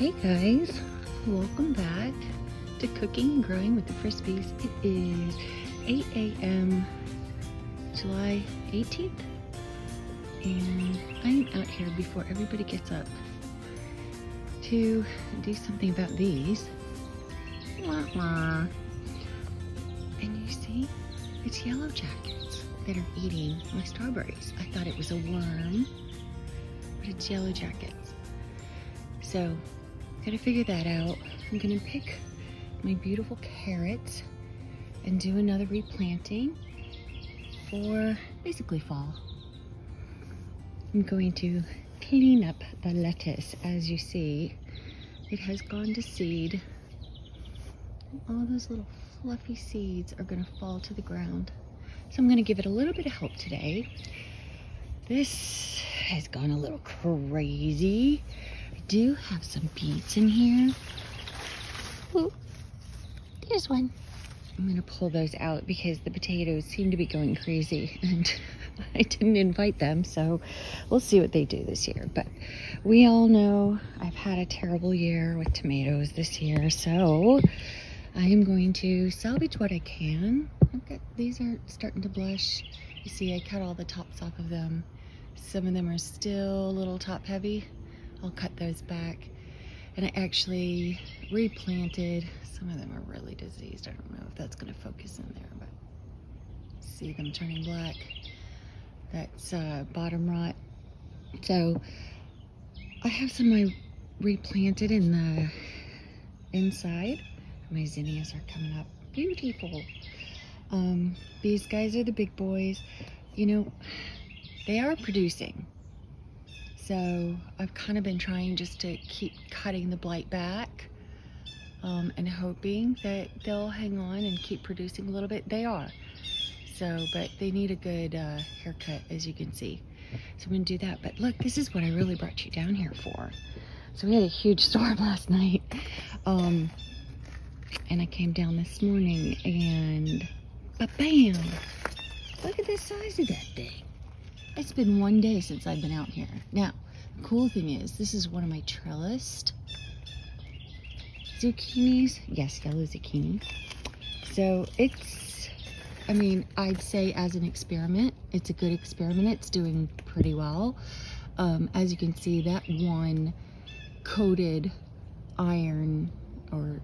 Hey guys, welcome back to Cooking and Growing with the Frisbees. It is 8 a.m. July 18th, and I am out here before everybody gets up to do something about these. Wah, wah. And you see, it's yellow jackets that are eating my strawberries. I thought it was a worm, but it's yellow jackets. So, gotta figure that out. I'm gonna pick my beautiful carrots and do another replanting for basically fall. I'm going to clean up the lettuce. As you see, it has gone to seed. All those little fluffy seeds are gonna fall to the ground. So I'm gonna give it a little bit of help today. This has gone a little crazy. I do have some beets in here. Ooh, there's one. I'm gonna pull those out because the potatoes seem to be going crazy and I didn't invite them, so we'll see what they do this year. But we all know I've had a terrible year with tomatoes this year, so I am going to salvage what I can. These are starting to blush. You see, I cut all the tops off of them. Some of them are still a little top heavy. I'll cut those back. And I actually replanted. Some of them are really diseased. I don't know if that's going to focus in there, but see them turning black. That's bottom rot. So I have some I replanted in the inside. My zinnias are coming up beautiful. These guys are the big boys. You know, they are producing. So I've kind of been trying just to keep cutting the blight back and hoping that they'll hang on and keep producing a little bit. They are. So, but they need a good haircut, as you can see. So I'm going to do that. But look, this is what I really brought you down here for. So we had a huge storm last night. And I came down this morning and ba-bam! Look at the size of that thing. It's been one day since I've been out here. Now, the cool thing is, this is one of my trellised zucchinis. Yes, yellow zucchini. So it's, I mean, I'd say as an experiment, it's a good experiment. It's doing pretty well. As you can see, that one coated iron or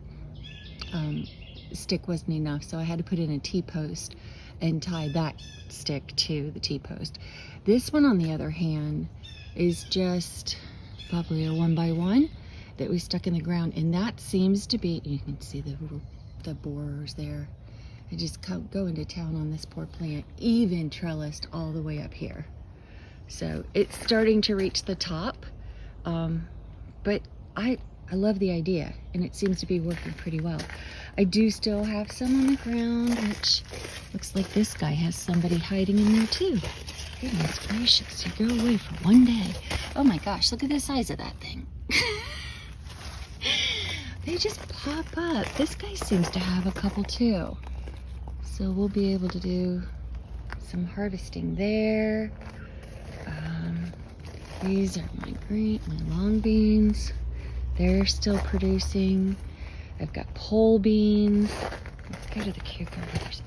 stick wasn't enough, so I had to put in a T-post and tie that stick to the T-post. This one, on the other hand, is just probably a 1x1 that we stuck in the ground, and that seems to be, you can see the borers there. I just go into town on this poor plant, even trellised all the way up here. So it's starting to reach the top, but I love the idea, and it seems to be working pretty well. I do still have some on the ground, which looks like this guy has somebody hiding in there too. Goodness gracious, you go away for one day. Oh my gosh, look at the size of that thing. They just pop up. This guy seems to have a couple too. So we'll be able to do some harvesting there. These are my long beans. They're still producing. I've got pole beans. Let's go to the cucumbers.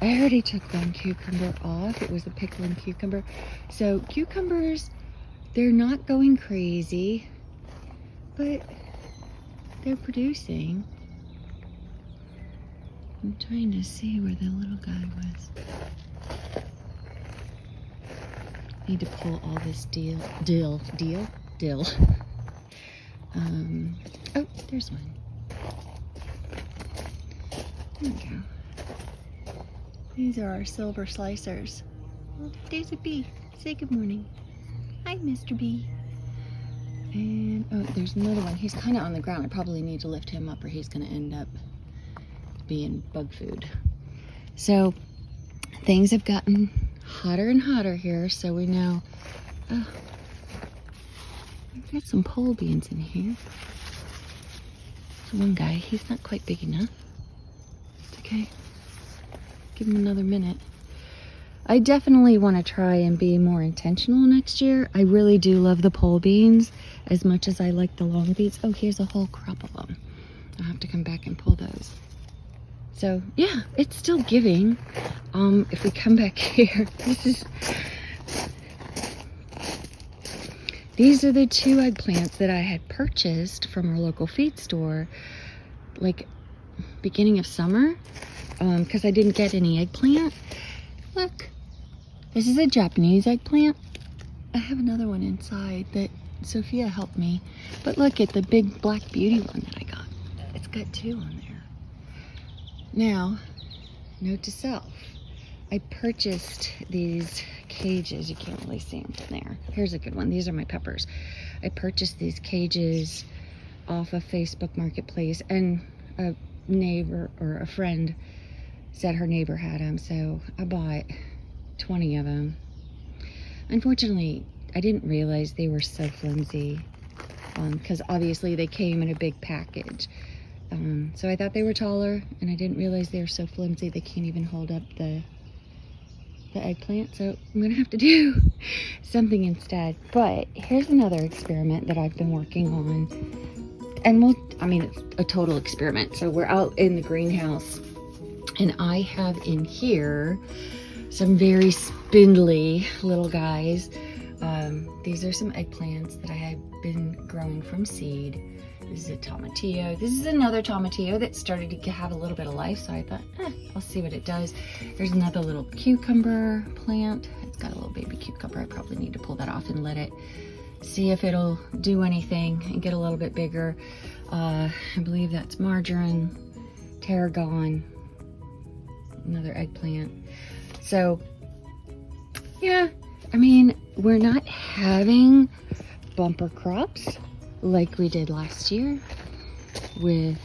I already took one cucumber off. It was a pickling cucumber. So cucumbers, they're not going crazy, but they're producing. I'm trying to see where the little guy was. Need to pull all this dill. Oh, there's one. There we go. These are our silver slicers. Oh, there's a bee. Say good morning. Hi, Mr. Bee. And, oh, there's another one. He's kind of on the ground. I probably need to lift him up or he's going to end up being bug food. So, things have gotten hotter and hotter here, so we know. Oh, I've got some pole beans in here. One guy, he's not quite big enough. It's okay. Give him another minute. I definitely want to try and be more intentional next year. I really do love the pole beans as much as I like the long beans. Oh, here's a whole crop of them. I'll have to come back and pull those. So yeah, it's still giving. If we come back here, these are the 2 eggplants that I had purchased from our local feed store, like beginning of summer, because I didn't get any eggplant. Look, this is a Japanese eggplant. I have another one inside that Sophia helped me. But look at the big black beauty one that I got. It's got 2 on there. Now, note to self. I purchased these cages. You can't really see them from there. Here's a good one. These are my peppers. I purchased these cages off of Facebook Marketplace, and a neighbor or a friend said her neighbor had them, so I bought 20 of them. Unfortunately, I didn't realize they were so flimsy, because obviously they came in a big package. So I thought they were taller, and I didn't realize they were so flimsy they can't even hold up the eggplant. So I'm gonna have to do something instead. But here's another experiment that I've been working on, and it's a total experiment. So we're out in the greenhouse, and I have in here some very spindly little guys. These are some eggplants that I had been growing from seed. This is a tomatillo. This is another tomatillo that started to have a little bit of life, so I thought, I'll see what it does. There's another little cucumber plant. It's got a little baby cucumber. I probably need to pull that off and let it see if it'll do anything and get a little bit bigger. I believe that's marjoram, tarragon, another eggplant. So yeah, I mean, we're not having bumper crops like we did last year with,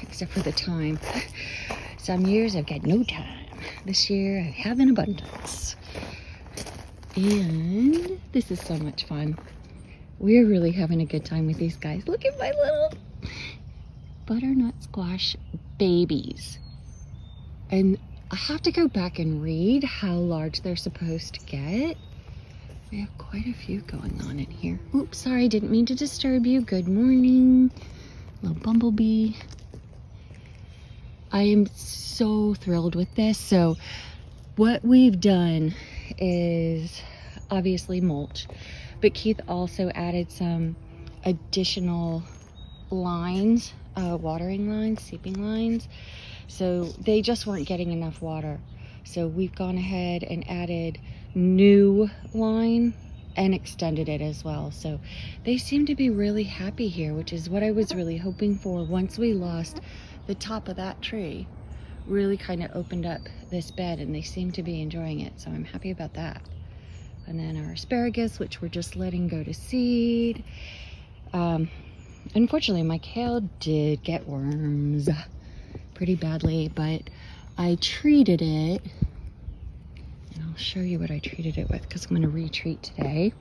except for the time. Some years I've got no time. This year I have an abundance. And this is so much fun. We're really having a good time with these guys. Look at my little butternut squash babies. And I have to go back and read how large they're supposed to get. We have quite a few going on in here. Oops, sorry, didn't mean to disturb you. Good morning, little bumblebee. I am so thrilled with this. So what we've done is obviously mulch, but Keith also added some additional lines, watering lines, seeping lines. So they just weren't getting enough water. So we've gone ahead and added new line and extended it as well. So they seem to be really happy here, which is what I was really hoping for. Once we lost the top of that tree, really kind of opened up this bed, and they seem to be enjoying it. So I'm happy about that. And then our asparagus, which we're just letting go to seed. Unfortunately, my kale did get worms pretty badly, but I treated it. I'll show you what I treated it with, because I'm going to retreat today.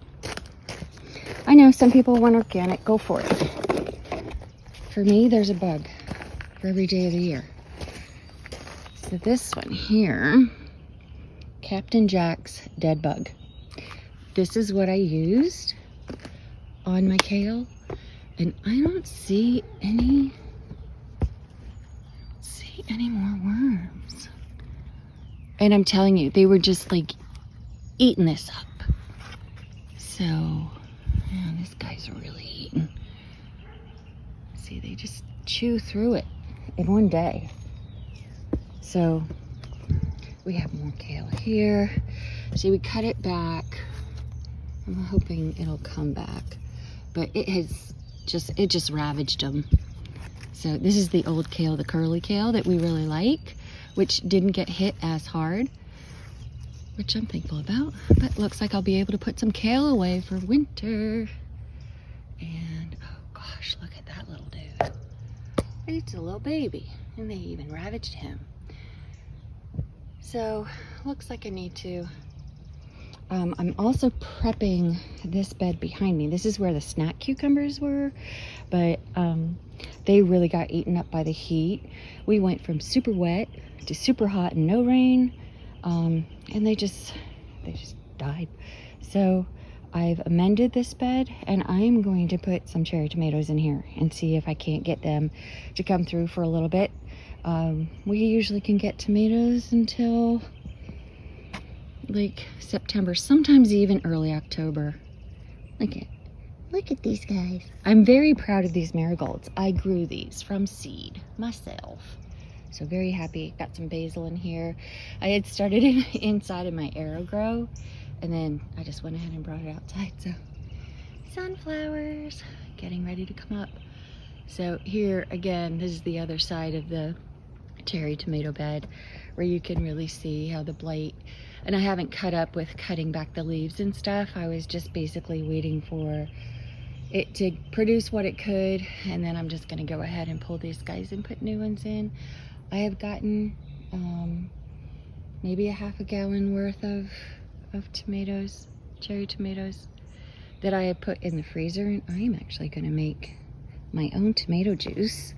I know some people want organic, go for it. For me, there's a bug for every day of the year. So this one here, Captain Jack's dead bug. This is what I used on my kale, and I don't see any more worms. And I'm telling you, they were just like eating this up. So, man, this guy's really eating. See, they just chew through it in one day. So, we have more kale here. See, we cut it back. I'm hoping it'll come back. But it just ravaged them. So this is the old kale, the curly kale that we really like, which didn't get hit as hard, which I'm thankful about. But looks like I'll be able to put some kale away for winter. And oh gosh, look at that little dude. He's a little baby, and they even ravaged him. So looks like I need to, I'm also prepping this bed behind me. This is where the snack cucumbers were, but they really got eaten up by the heat. We went from super wet to super hot and no rain. And they just died. So I've amended this bed, and I am going to put some cherry tomatoes in here and see if I can't get them to come through for a little bit. We usually can get tomatoes until like September, sometimes even early October. Look at these guys. I'm very proud of these marigolds. I grew these from seed myself. So very happy. Got some basil in here. I had started inside of my AeroGrow, and then I just went ahead and brought it outside. So sunflowers getting ready to come up. So here again, this is the other side of the cherry tomato bed where you can really see how the blight, and I haven't cut up with cutting back the leaves and stuff. I was just basically waiting for it to produce what it could, and then I'm just gonna go ahead and pull these guys and put new ones in. I have gotten maybe a half a gallon worth of tomatoes, cherry tomatoes, that I have put in the freezer, and I am actually gonna make my own tomato juice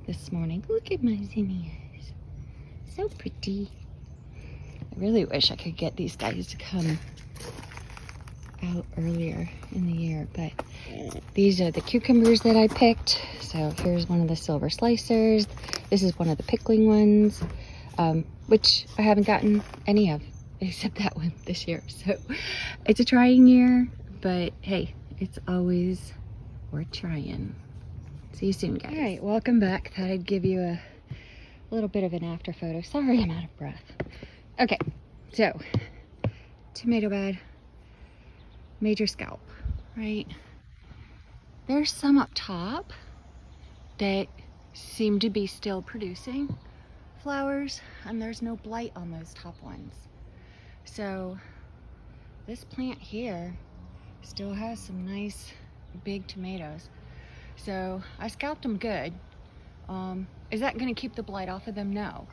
this morning. Look at my zinnias, so pretty. I really wish I could get these guys to come out earlier in the year, but these are the cucumbers that I picked. So here's one of the silver slicers. This is one of the pickling ones, which I haven't gotten any of except that one this year. So it's a trying year, but hey, it's always worth trying. See you soon, guys. All right, welcome back. Thought I'd give you a little bit of an after photo. Sorry, I'm out of breath. Okay, so tomato bed, major scalp, right? There's some up top that seem to be still producing flowers, and there's no blight on those top ones. So this plant here still has some nice big tomatoes. So I scalped them good. Is that going to keep the blight off of them? No.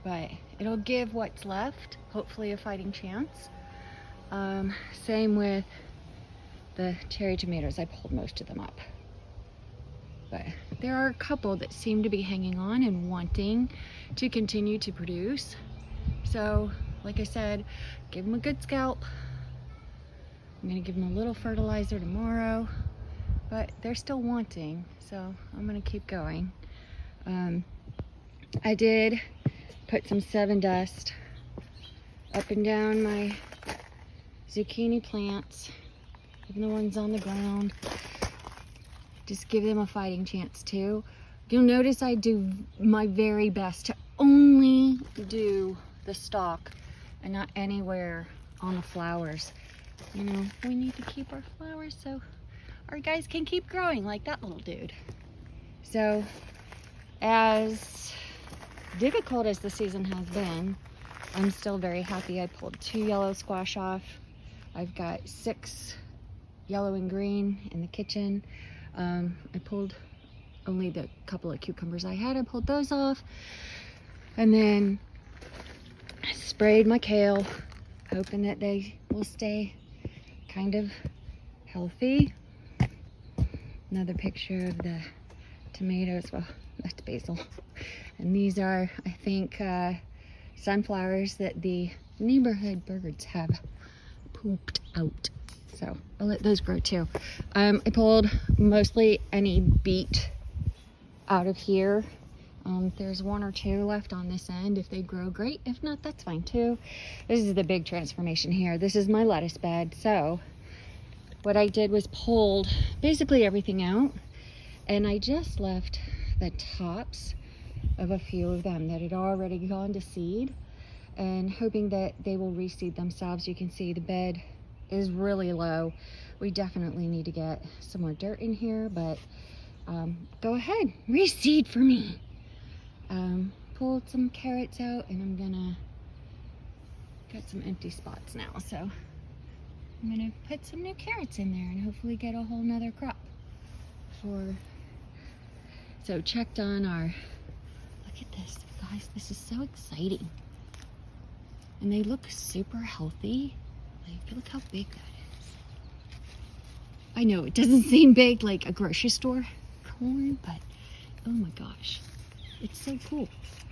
But it'll give what's left, hopefully, a fighting chance. Same with the cherry tomatoes. I pulled most of them up. But there are a couple that seem to be hanging on and wanting to continue to produce. So, like I said, give them a good scalp. I'm going to give them a little fertilizer tomorrow. But they're still wanting, so I'm going to keep going. I did put some 7 Dust up and down my zucchini plants, even the ones on the ground. Just give them a fighting chance too. You'll notice I do my very best to only do the stalk and not anywhere on the flowers. You know, we need to keep our flowers so our guys can keep growing like that little dude. So, as difficult as the season has been, I'm still very happy. I pulled 2 yellow squash off. I've got 6 yellow and green in the kitchen. I pulled only the couple of cucumbers I had. I pulled those off. And then I sprayed my kale, hoping that they will stay kind of healthy. Another picture of the tomatoes. Well, that's basil. And these are, I think, sunflowers that the neighborhood birds have pooped out. So I'll let those grow too. I pulled mostly any beet out of here. There's 1 or 2 left on this end. If they grow, great. If not, that's fine too. This is the big transformation here. This is my lettuce bed. So what I did was pulled basically everything out, and I just left the tops of a few of them that had already gone to seed, and hoping that they will reseed themselves. You can see the bed is really low. We definitely need to get some more dirt in here, but go ahead, reseed for me. Pulled some carrots out, and I'm gonna got some empty spots now, so I'm gonna put some new carrots in there and hopefully get a whole nother crop. So checked on our, look at this, guys, this is so exciting. And they look super healthy. Like, look how big that is. I know it doesn't seem big like a grocery store corn, but oh my gosh, it's so cool.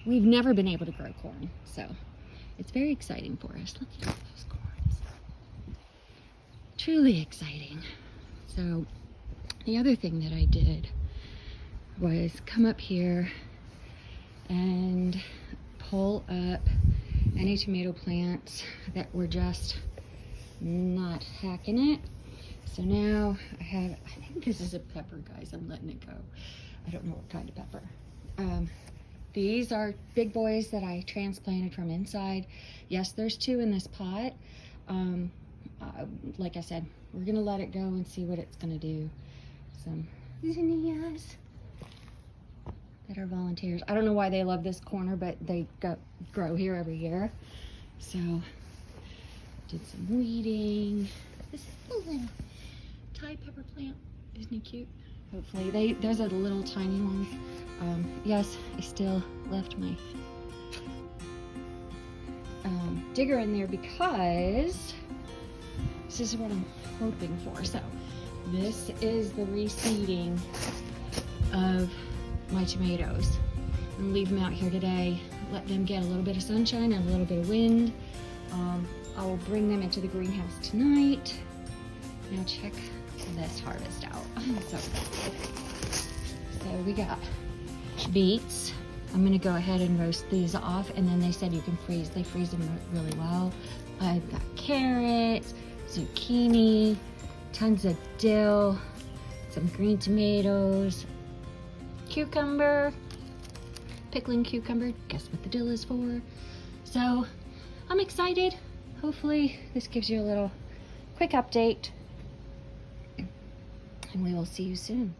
We've never been able to grow corn, so it's very exciting for us. Let's look at those corns. Truly exciting. So the other thing that I did was come up here and pull up any tomato plants that were just not hacking it. So now I think this is a pepper, guys. I'm letting it go. I don't know what kind of pepper. These are big boys that I transplanted from inside. Yes, there's 2 in this pot. Like I said, we're gonna let it go and see what it's gonna do. Some zinnias that are volunteers. I don't know why they love this corner, but they grow here every year. So did some weeding. This little Thai pepper plant, isn't he cute? Hopefully those are the little tiny ones. Yes, I still left my digger in there because this is what I'm hoping for. So this is the reseeding of my tomatoes. I'm gonna leave them out here today, let them get a little bit of sunshine and a little bit of wind. I will bring them into the greenhouse tonight. Now check this harvest out. I'm so excited. So we got beets. I'm gonna go ahead and roast these off, and then they said you can freeze. They freeze them really well. I've got carrots, zucchini, tons of dill, some green tomatoes, cucumber, pickling cucumber. Guess what the dill is for? So I'm excited. Hopefully this gives you a little quick update, and we will see you soon.